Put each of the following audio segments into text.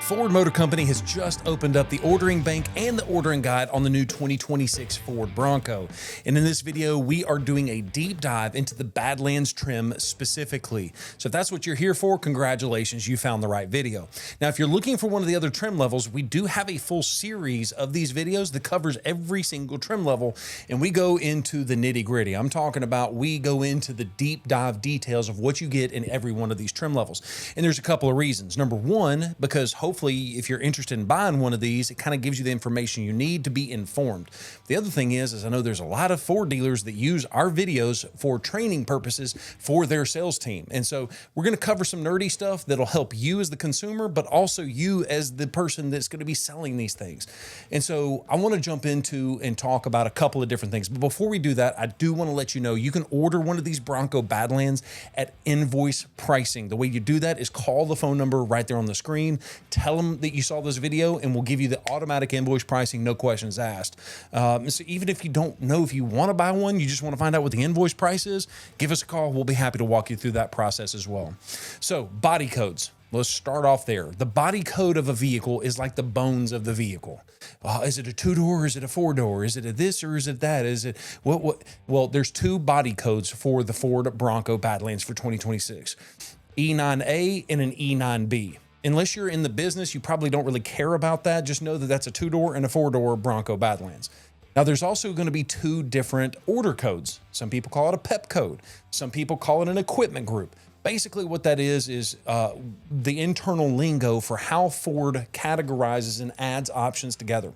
Ford Motor Company has just opened up the ordering bank and the ordering guide on the new 2026 Ford Bronco. And in this video, we are doing a deep dive into the Badlands trim specifically. So if that's what you're here for, congratulations, you found the right video. Now, if you're looking for one of the other trim levels, we do have a full series of these videos that covers every single trim level, and we go into the nitty gritty. I'm talking about we go into the deep dive details of what you get in every one of these trim levels. And there's a couple of reasons. Number one, because hopefully if you're interested in buying one of these, it kind of gives you the information you need to be informed. The other thing is I know there's a lot of Ford dealers that use our videos for training purposes for their sales team. And so we're going to cover some nerdy stuff that'll help you as the consumer, but also you as the person that's going to be selling these things. And so I want to jump into and talk about a couple of different things. But before we do that, I do want to let you know you can order one of these Bronco Badlands at INVOICE pricing. The way you do that is call the phone number right there on the screen. Tell them that you saw this video and we'll give you the automatic invoice pricing, no questions asked. So even if you don't know if you want to buy one, you just want to find out what the invoice price is, give us a call. We'll be happy to walk you through that process as well. So body codes. Let's start off there. The body code of a vehicle is like the bones of the vehicle. Is it a two-door? Is it a four-door? Is it a this or is it that? Is it what? Well, there's two body codes for the Ford Bronco Badlands for 2026. E9A and an E9B. Unless you're in the business, you probably don't really care about that. Just know that that's a two-door and a four-door Bronco Badlands. Now, there's also going to be two different order codes. Some people call it a PEP code. Some people call it an equipment group. Basically, what that is the internal lingo for how Ford categorizes and adds options together.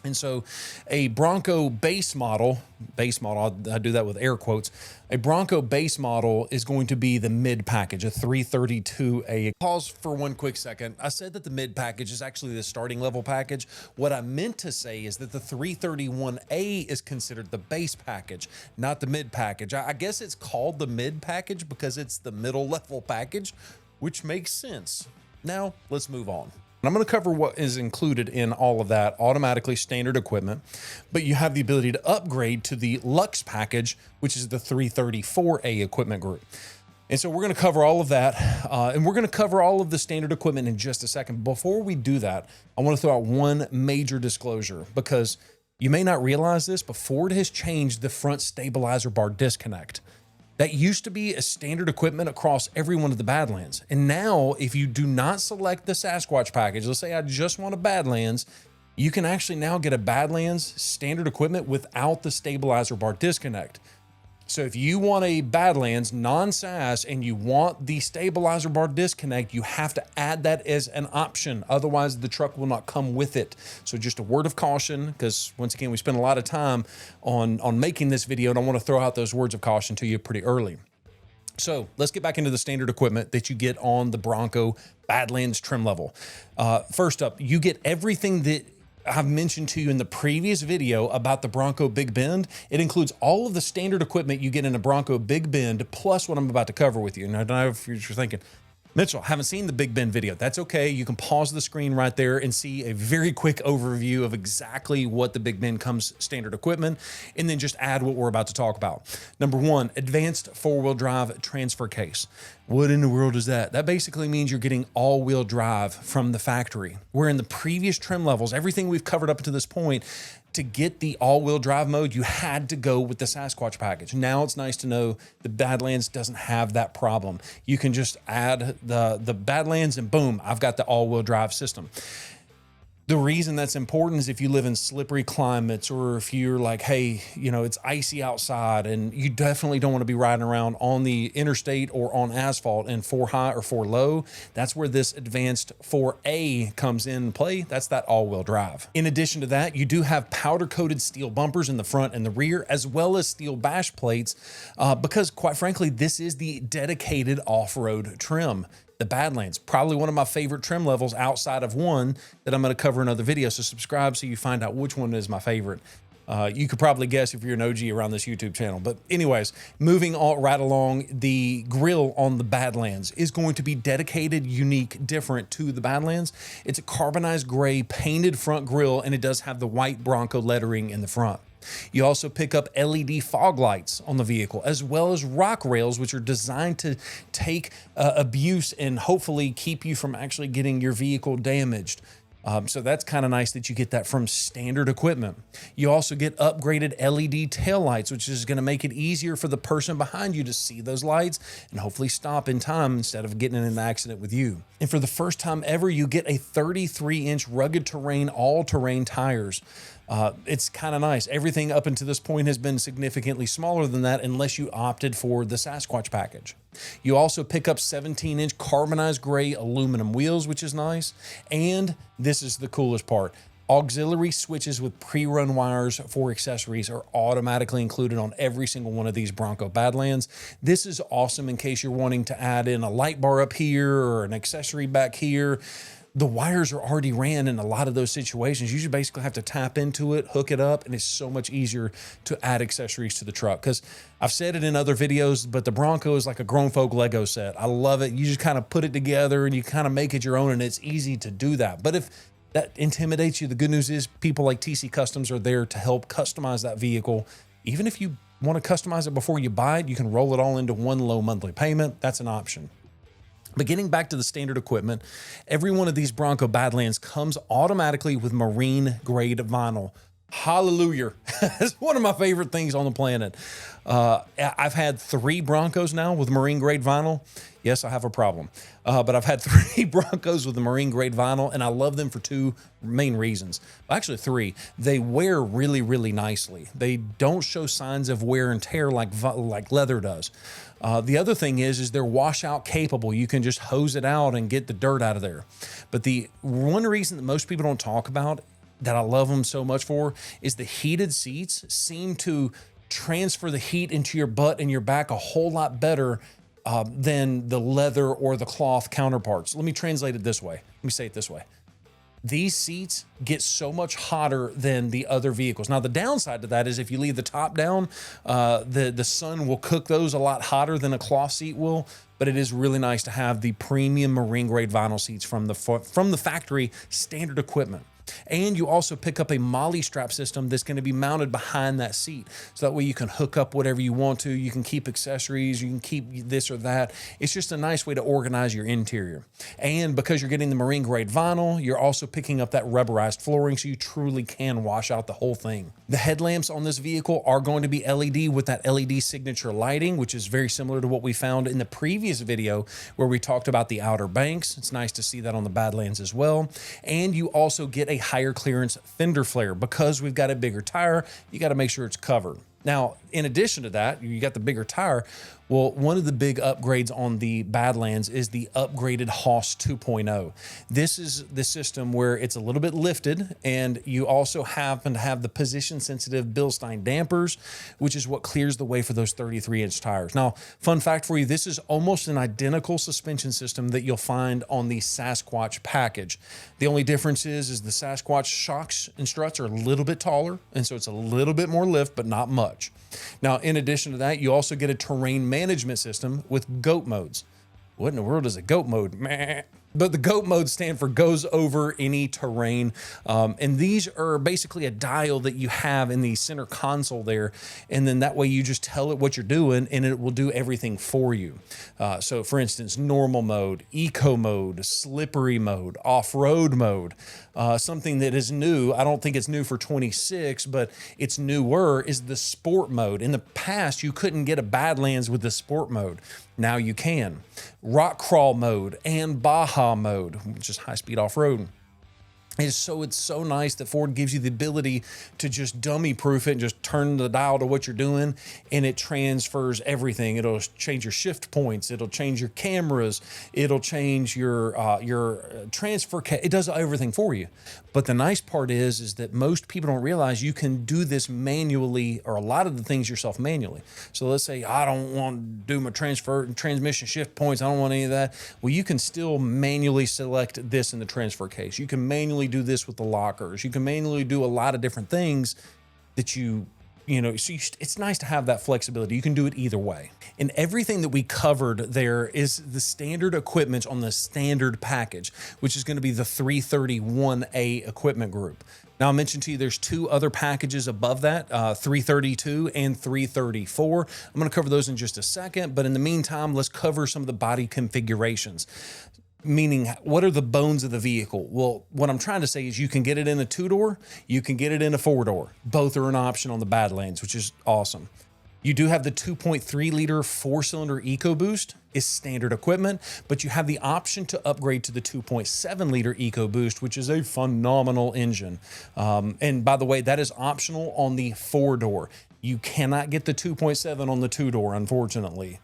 And so a Bronco base model, I do that with air quotes, a Bronco base model is going to be the mid package, a 332A. Pause for one quick second. I said that the mid package is actually the starting level package. What I meant to say is that the 331A is considered the base package, not the mid package. I guess it's called the mid package because it's the middle level package, which makes sense. Now let's move on. I'm going to cover what is included in all of that automatically standard equipment, but you have the ability to upgrade to the Lux Package, which is the 334A equipment group. And so we're going to cover all of that, and we're going to cover all of the standard equipment in just a second. Before we do that, I want to throw out one major disclosure because you may not realize this, but Ford has changed the front stabilizer bar disconnect. That used to be a standard equipment across every one of the Badlands. And now, if you do not select the Sasquatch package, let's say I just want a Badlands, you can actually now get a Badlands standard equipment without the stabilizer bar disconnect. So if you want a Badlands non-SAS and you want the stabilizer bar disconnect, you have to add that as an option. Otherwise, the truck will not come with it. So just a word of caution, because once again, we spent a lot of time on making this video, and I want to throw out those words of caution to you pretty early. So let's get back into the standard equipment that you get on the Bronco Badlands trim level. First up, you get everything that I've mentioned to you in the previous video about the Bronco Big Bend. It includes all of the standard equipment you get in a Bronco Big Bend, plus what I'm about to cover with you. And I don't know if you're thinking, Mitchell, I haven't seen the Big Bend video. That's okay. You can pause the screen right there and see a very quick overview of exactly what the Big Bend comes standard equipment, and then just add what we're about to talk about. Number one, advanced four-wheel drive transfer case. What in the world is that? That basically means you're getting all-wheel drive from the factory, where in the previous trim levels, everything we've covered up to this point, to get the all-wheel drive mode, you had to go with the Sasquatch package. Now it's nice to know the Badlands doesn't have that problem. You can just add the Badlands and boom, I've got the all-wheel drive system. The reason that's important is if you live in slippery climates, or if you're like, hey, you know, it's icy outside and you definitely don't want to be riding around on the interstate or on asphalt in 4 high or 4 low. That's where this advanced 4A comes in play. That's that all-wheel drive. In addition to that, you do have powder-coated steel bumpers in the front and the rear, as well as steel bash plates, because quite frankly, this is the dedicated off-road trim. The Badlands, probably one of my favorite trim levels outside of one that I'm going to cover in another video. So subscribe so you find out which one is my favorite. You could probably guess if you're an OG around this YouTube channel. But anyways, moving right along, the grille on the Badlands is going to be dedicated, unique, different to the Badlands. It's a carbonized gray painted front grille, and it does have the white Bronco lettering in the front. You also pick up LED fog lights on the vehicle, as well as rock rails, which are designed to take abuse and hopefully keep you from actually getting your vehicle damaged. So that's kind of nice that you get that from standard equipment. You also get upgraded LED taillights, which is going to make it easier for the person behind you to see those lights and hopefully stop in time instead of getting in an accident with you. And for the first time ever, you get a 33-inch rugged terrain, all-terrain tires. It's kind of nice. Everything up until this point has been significantly smaller than that unless you opted for the Sasquatch package. You also pick up 17-inch carbonized gray aluminum wheels, which is nice. And this is the coolest part. Auxiliary switches with pre-run wires for accessories are automatically included on every single one of these Bronco Badlands. This is awesome in case you're wanting to add in a light bar up here or an accessory back here. The wires are already ran in a lot of those situations. You just basically have to tap into it, hook it up, and it's so much easier to add accessories to the truck. Because I've said it in other videos, but the Bronco is like a grown folk Lego set. I love it. You just kind of put it together and you kind of make it your own, and it's easy to do that. But if that intimidates you, the good news is people like TC Customs are there to help customize that vehicle. Even if you want to customize it before you buy it, you can roll it all into one low monthly payment. That's an option. But getting back to the standard equipment, every one of these Bronco Badlands comes automatically with marine grade vinyl. Hallelujah. It's one of my favorite things on the planet. I've had 3 Broncos now with marine grade vinyl. Yes, I have a problem. But I've had 3 Broncos with the marine grade vinyl, and I love them for 2 main reasons. Actually 3. They wear really, really nicely. They don't show signs of wear and tear like leather does. The other thing is they're washout capable. You can just hose it out and get the dirt out of there. But the one reason that most people don't talk about that I love them so much for is the heated seats seem to transfer the heat into your butt and your back a whole lot better than the leather or the cloth counterparts. Let me translate it this way. Let me say it this way. These seats get so much hotter than the other vehicles. Now, the downside to that is if you leave the top down, the sun will cook those a lot hotter than a cloth seat will, but it is really nice to have the premium marine grade vinyl seats from the factory standard equipment. And you also pick up a molly strap system that's going to be mounted behind that seat. So that way you can hook up whatever you want to. You can keep accessories. You can keep this or that. It's just a nice way to organize your interior. And because you're getting the marine grade vinyl, you're also picking up that rubberized flooring so you truly can wash out the whole thing. The headlamps on this vehicle are going to be LED with that LED signature lighting, which is very similar to what we found in the previous video where we talked about the Outer Banks. It's nice to see that on the Badlands as well. And you also get a higher clearance fender flare. Because we've got a bigger tire, you got to make sure it's covered. Now, in addition to that, you got the bigger tire. Well, one of the big upgrades on the Badlands is the upgraded Hoss 2.0. This is the system where it's a little bit lifted, and you also happen to have the position-sensitive Bilstein dampers, which is what clears the way for those 33-inch tires. Now, fun fact for you, this is almost an identical suspension system that you'll find on the Sasquatch package. The only difference is the Sasquatch shocks and struts are a little bit taller, and so it's a little bit more lift, but not much. Now, in addition to that, you also get a terrain management system with GOAT modes. What in the world is a GOAT mode? Meh. But the GOAT modes stand for goes over any terrain. And these are basically a dial that you have in the center console there. And then that way you just tell it what you're doing and it will do everything for you. So for instance, normal mode, eco mode, slippery mode, off-road mode. Something that is new, I don't think it's new for 26, but it's newer, is the sport mode. In the past, you couldn't get a Badlands with the sport mode. Now you can. Rock crawl mode and Baja mode, which is high-speed off-road. It's so nice that Ford gives you the ability to just dummy-proof it and just turn the dial to what you're doing, and it transfers everything. It'll change your shift points. It'll change your cameras. It'll change your transfer. It does everything for you. But the nice part is that most people don't realize you can do this manually, or a lot of the things yourself manually. So let's say I don't want to do my transmission shift points. I don't want any of that. Well, you can still manually select this in the transfer case. You can manually do this with the lockers. You can manually do a lot of different things that you you know, so it's nice to have that flexibility. You can do it either way. And everything that we covered there is the standard equipment on the standard package, which is going to be the 331A equipment group. Now, I mentioned to you there's two other packages above that, 332 and 334. I'm going to cover those in just a second, but in the meantime, let's cover some of the body configurations. Meaning, what are the bones of the vehicle? Well, what I'm trying to say is you can get it in a 2-door, you can get it in a 4-door. Both are an option on the Badlands, which is awesome. You do have the 2.3 liter 4-cylinder EcoBoost is standard equipment, but you have the option to upgrade to the 2.7 liter EcoBoost, which is a phenomenal engine. And by the way, that is optional on the 4-door. You cannot get the 2.7 on the 2-door, unfortunately.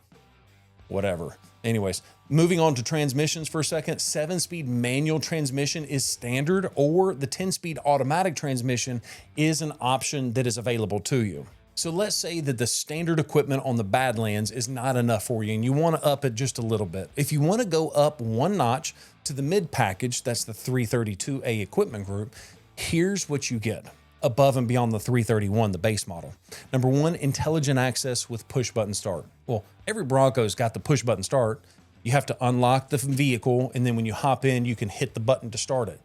Whatever. Anyways, moving on to transmissions for a second. 7-speed manual transmission is standard, or the 10-speed automatic transmission is an option that is available to you. So let's say that the standard equipment on the Badlands is not enough for you and you want to up it just a little bit. If you want to go up one notch to the mid package, that's the 332A equipment group, here's what you get above and beyond the 331, the base model. Number one, intelligent access with push button start. Well, every Bronco's got the push button start. You have to unlock the vehicle, and then when you hop in, you can hit the button to start it.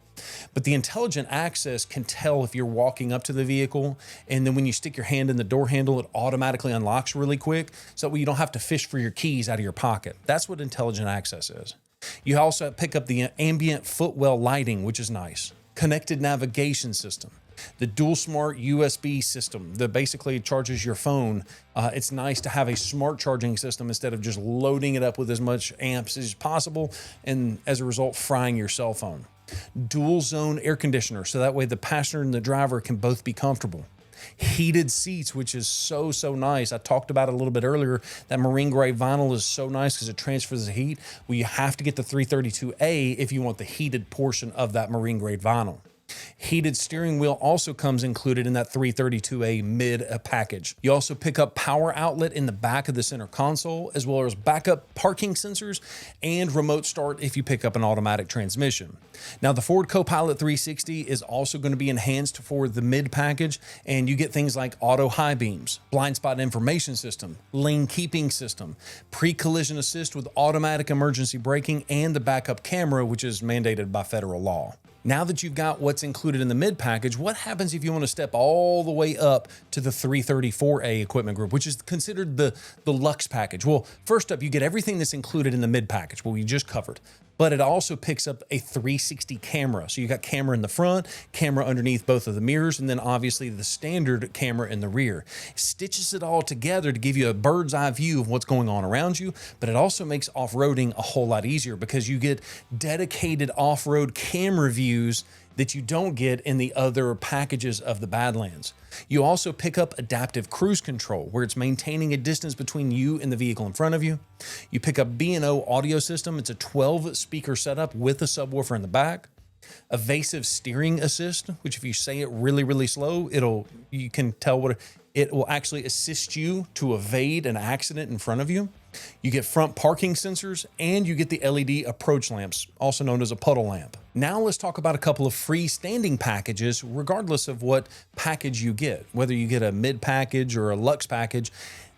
But the intelligent access can tell if you're walking up to the vehicle, and then when you stick your hand in the door handle, it automatically unlocks really quick, so you don't have to fish for your keys out of your pocket. That's what intelligent access is. You also pick up the ambient footwell lighting, which is nice. Connected navigation system. The dual smart USB system that basically charges your phone. It's nice to have a smart charging system instead of just loading it up with as much amps as possible, and as a result, frying your cell phone. Dual zone air conditioner, so that way the passenger and the driver can both be comfortable. Heated seats, which is so nice. I talked about it a little bit earlier. That marine gray vinyl is so nice because it transfers the heat. Well, you have to get the 332A if you want the heated portion of that marine grade vinyl. Heated steering wheel also comes included in that 332A mid package. You also pick up power outlet in the back of the center console, as well as backup parking sensors and remote start if you pick up an automatic transmission. Now, the Ford Copilot 360 is also going to be enhanced for the mid package, and you get things like auto high beams, blind spot information system, lane keeping system, pre-collision assist with automatic emergency braking, and the backup camera, which is mandated by federal law. Now that you've got what's included in the mid package, what happens if you want to step all the way up to the 334A equipment group, which is considered the Lux package? Well, first up, you get everything that's included in the mid package, what we just covered, but it also picks up a 360 camera. So you got camera in the front, camera underneath both of the mirrors, and then obviously the standard camera in the rear. Stitches it all together to give you a bird's eye view of what's going on around you, but it also makes off-roading a whole lot easier because you get dedicated off-road camera views that you don't get in the other packages of the Badlands. You also pick up adaptive cruise control, where it's maintaining a distance between you and the vehicle in front of you. You pick up B&O audio system. It's a 12-speaker setup with a subwoofer in the back. Evasive steering assist, which if you say it really slow, you can tell what it will actually assist you to evade an accident in front of you. You get front parking sensors, and you get the LED approach lamps, also known as a puddle lamp. Now let's talk about a couple of freestanding packages, regardless of what package you get, whether you get a mid package or a Lux package.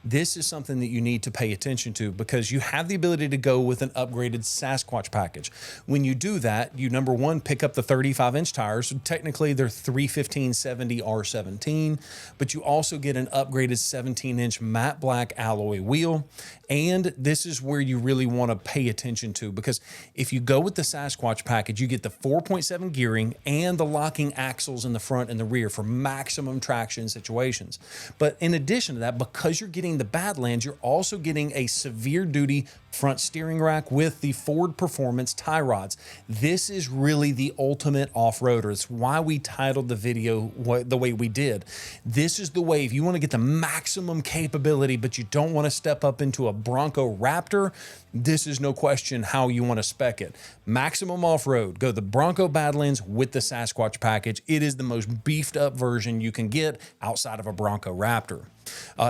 This is something that you need to pay attention to because you have the ability to go with an upgraded Sasquatch package. When you do that, you number one, pick up the 35-inch tires. So technically, they're 315/70 R17, but you also get an upgraded 17-inch matte black alloy wheel. And this is where you really want to pay attention to, because if you go with the Sasquatch package, you get the 4.7 gearing and the locking axles in the front and the rear for maximum traction situations. But in addition to that, because you're getting the Badlands, you're also getting a severe duty front steering rack with the Ford Performance tie rods. This is really the ultimate off-roader. It's why we titled the video the way we did. This is the way, if you want to get the maximum capability, but you don't want to step up into a Bronco Raptor, this is no question how you want to spec it. Maximum off-road, go the Bronco Badlands with the Sasquatch package. It is the most beefed up version you can get outside of a Bronco Raptor.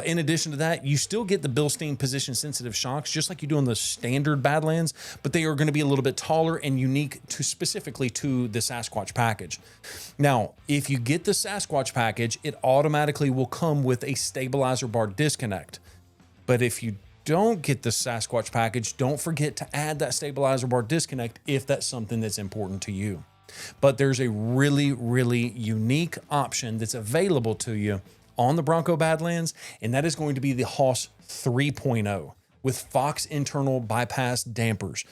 In addition to that, you still get the Bilstein position sensitive shocks, just like you do on the standard Badlands, but they are going to be a little bit taller and unique to specifically to the Sasquatch package. Now, if you get the Sasquatch package, it automatically will come with a stabilizer bar disconnect. But if you don't get the Sasquatch package, don't forget to add that stabilizer bar disconnect if that's something that's important to you. But there's a really, really unique option that's available to you on the Bronco Badlands, and that is going to be the Haas 3.0 with Fox internal bypass dampers.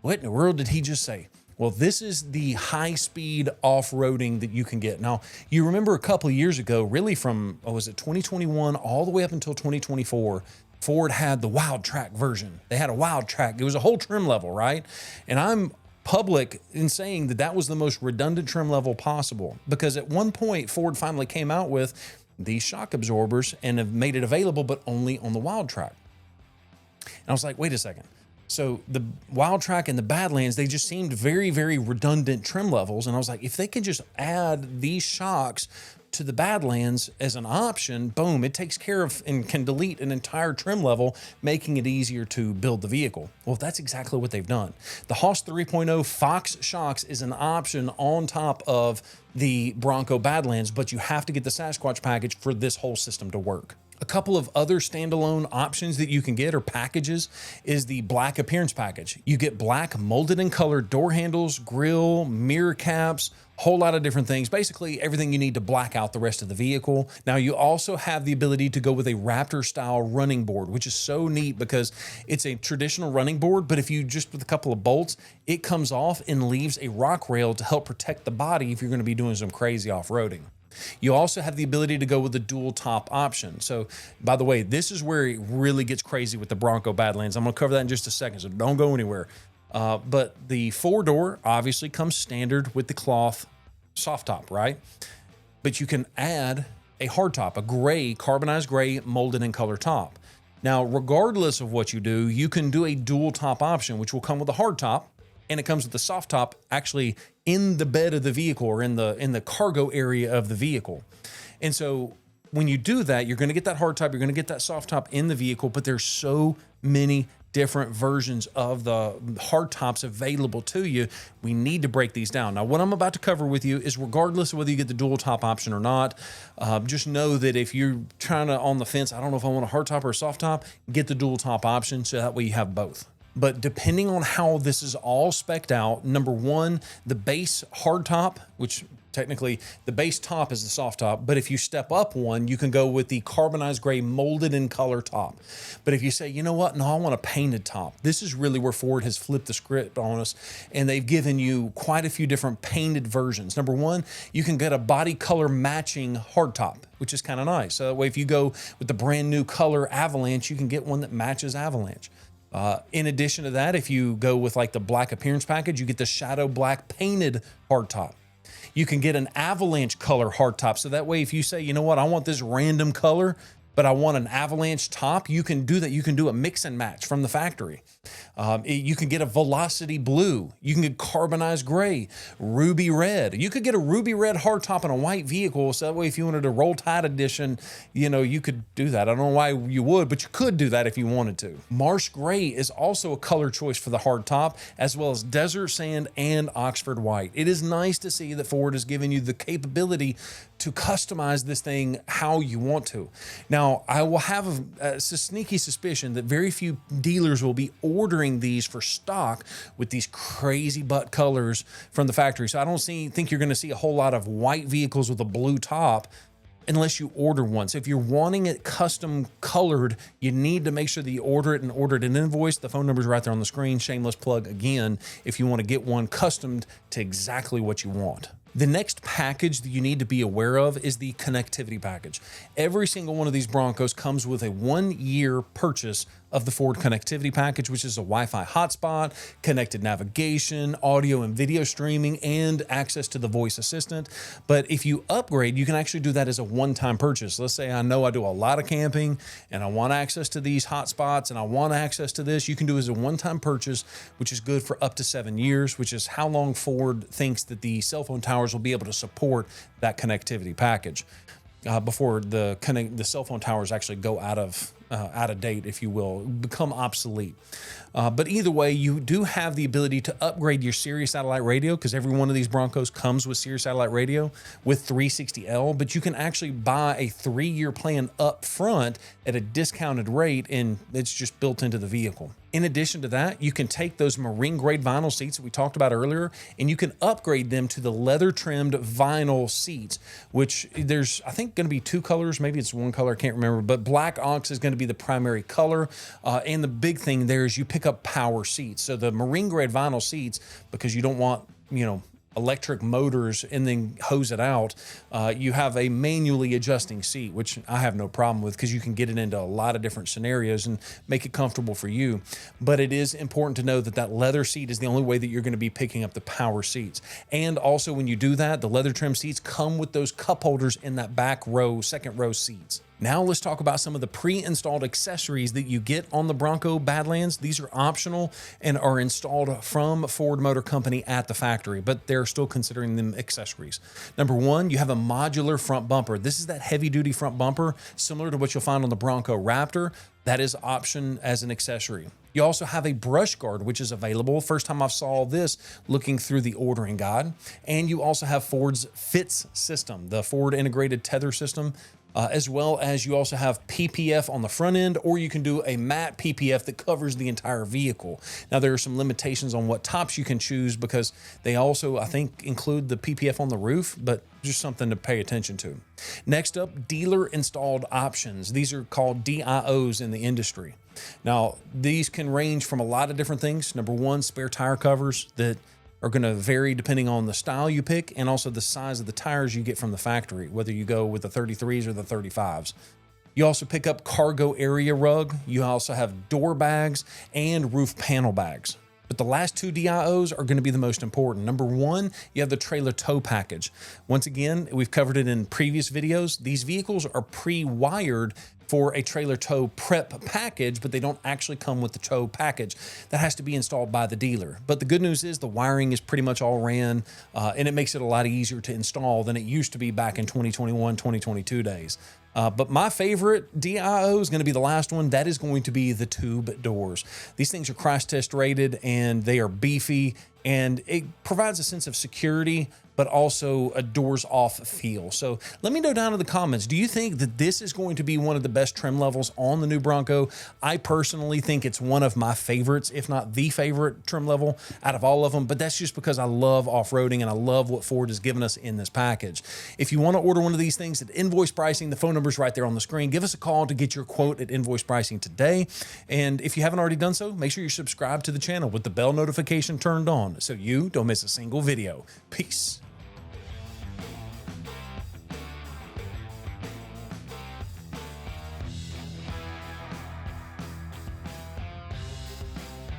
What in the world did he just say? Well, this is the high-speed off-roading that you can get. Now, you remember a couple of years ago, really from, was it 2021 all the way up until 2024, Ford had the Wild Track version. They had a Wild Track. It was a whole trim level, right? And I'm public in saying that that was the most redundant trim level possible, because at one point Ford finally came out with these shock absorbers and have made it available, but only on the Wild Track. And I was like, wait a second. So the Wild Track and the Badlands, they just seemed very, very redundant trim levels. And I was like, if they can just add these shocks to the Badlands as an option, boom, it takes care of and can delete an entire trim level, making it easier to build the vehicle. Well, that's exactly what they've done. The Haas 3.0 Fox shocks is an option on top of the Bronco Badlands, but you have to get the Sasquatch package for this whole system to work. A couple of other standalone options that you can get, or packages, is the black appearance package. You get black molded and colored door handles, grille, mirror caps, whole lot of different things, basically everything you need to black out the rest of the vehicle. Now, you also have the ability to go with a Raptor style running board, which is so neat because it's a traditional running board, but if you just with a couple of bolts, it comes off and leaves a rock rail to help protect the body if you're going to be doing some crazy off-roading. You also have the ability to go with the dual top option. So, by the way, this is where it really gets crazy with the Bronco Badlands. I'm going to cover that in just a second, so don't go anywhere. But the 4-door obviously comes standard with the cloth soft top, right? But you can add a hard top, a gray, carbonized gray, molded in color top. Now, regardless of what you do, you can do a dual top option, which will come with a hard top, and it comes with the soft top actually in the bed of the vehicle, or in the cargo area of the vehicle. And so when you do that, you're going to get that hard top, you're going to get that soft top in the vehicle, but there's so many different versions of the hard tops available to you. We need to break these down. Now, what I'm about to cover with you is regardless of whether you get the dual top option or not, just know that if you're trying to on the fence, I don't know if I want a hard top or a soft top, get the dual top option so that way you have both. But depending on how this is all spec'd out, number one, the base hard top, which technically the base top is the soft top, but if you step up one, you can go with the carbonized gray molded in color top. But if you say, you know what, no, I want a painted top, this is really where Ford has flipped the script on us, and they've given you quite a few different painted versions. Number one, you can get a body color matching hard top, which is kind of nice. So that way, if you go with the brand new color Avalanche, you can get one that matches Avalanche. In addition to that, if you go with like the black appearance package, you get the shadow black painted hard top. You can get an Avalanche color hard top. So that way, if you say, you know what, I want this random color, but I want an Avalanche top, you can do that. You can do a mix and match from the factory. You can get a Velocity blue. You can get carbonized gray, ruby red. You could get a ruby red hardtop in a white vehicle. So that way, if you wanted a Roll Tide edition, you know, you could do that. I don't know why you would, but you could do that if you wanted to. Marsh gray is also a color choice for the hardtop, as well as desert sand and Oxford white. It is nice to see that Ford has given you the capability to customize this thing how you want to. Now, I will have a sneaky suspicion that very few dealers will be ordering these for stock with these crazy butt colors from the factory. So I don't think you're going to see a whole lot of white vehicles with a blue top unless you order one. So if you're wanting it custom colored, you need to make sure that you order it and order it in INVOICE. The phone number is right there on the screen. Shameless plug again, if you want to get one customed to exactly what you want. The next package that you need to be aware of is the connectivity package. Every single one of these Broncos comes with a 1-year purchase of the Ford connectivity package, which is a Wi-Fi hotspot, connected navigation, audio and video streaming, and access to the voice assistant. But if you upgrade, you can actually do that as a one-time purchase. Let's say I know I do a lot of camping and I want access to these hotspots and I want access to this. You can do it as a one-time purchase, which is good for up to 7 years, which is how long Ford thinks that the cell phone towers will be able to support that connectivity package. before the cell phone towers actually go out of date, if you will, become obsolete. But either way, you do have the ability to upgrade your Sirius satellite radio, because every one of these Broncos comes with Sirius satellite radio with 360L, but you can actually buy a 3-year plan up front at a discounted rate, and it's just built into the vehicle. In addition to that, you can take those marine grade vinyl seats that we talked about earlier, and you can upgrade them to the leather trimmed vinyl seats, which there's, I think, going to be 2 colors. Maybe it's 1 color, I can't remember, but black ox is going to be the primary color. And the big thing there is you pick up power seats. So the marine grade vinyl seats, because you don't want, electric motors and then hose it out, you have a manually adjusting seat, which I have no problem with, because you can get it into a lot of different scenarios and make it comfortable for you. But it is important to know that that leather seat is the only way that you're going to be picking up the power seats. And also, when you do that, the leather trim seats come with those cup holders in that back row, second row seats. Now let's talk about some of the pre-installed accessories that you get on the Bronco Badlands. These are optional and are installed from Ford Motor Company at the factory, but they're still considering them accessories. Number 1, you have a modular front bumper. This is that heavy-duty front bumper, similar to what you'll find on the Bronco Raptor. That is option as an accessory. You also have a brush guard, which is available. First time I saw this looking through the ordering guide. And you also have Ford's FITS system, the Ford integrated tether system, as well as you also have PPF on the front end, or you can do a matte PPF that covers the entire vehicle. Now, there are some limitations on what tops you can choose, because they also, I think, include the PPF on the roof, but just something to pay attention to. Next up, dealer installed options. These are called DIOs in the industry. Now, these can range from a lot of different things. Number 1, spare tire covers that are going to vary depending on the style you pick, and also the size of the tires you get from the factory, whether you go with the 33s or the 35s. You also pick up cargo area rug. You also have door bags and roof panel bags. But the last 2 DIOs are going to be the most important. Number 1, you have the trailer tow package. Once again, we've covered it in previous videos. These vehicles are pre-wired for a trailer tow prep package, but they don't actually come with the tow package. That has to be installed by the dealer. But the good news is the wiring is pretty much all ran, and it makes it a lot easier to install than it used to be back in 2021, 2022 days. But my favorite DIO is going to be the last one. That is going to be the tube doors. These things are crash test rated, and they are beefy, and it provides a sense of security, but also a doors off feel. So let me know down in the comments, do you think that this is going to be one of the best trim levels on the new Bronco? I personally think it's one of my favorites, if not the favorite trim level out of all of them, but that's just because I love off-roading and I love what Ford has given us in this package. If you want to order one of these things at Invoice Pricing, the phone number is right there on the screen. Give us a call to get your quote at Invoice Pricing today. And if you haven't already done so, make sure you're subscribed to the channel with the bell notification turned on so you don't miss a single video. Peace.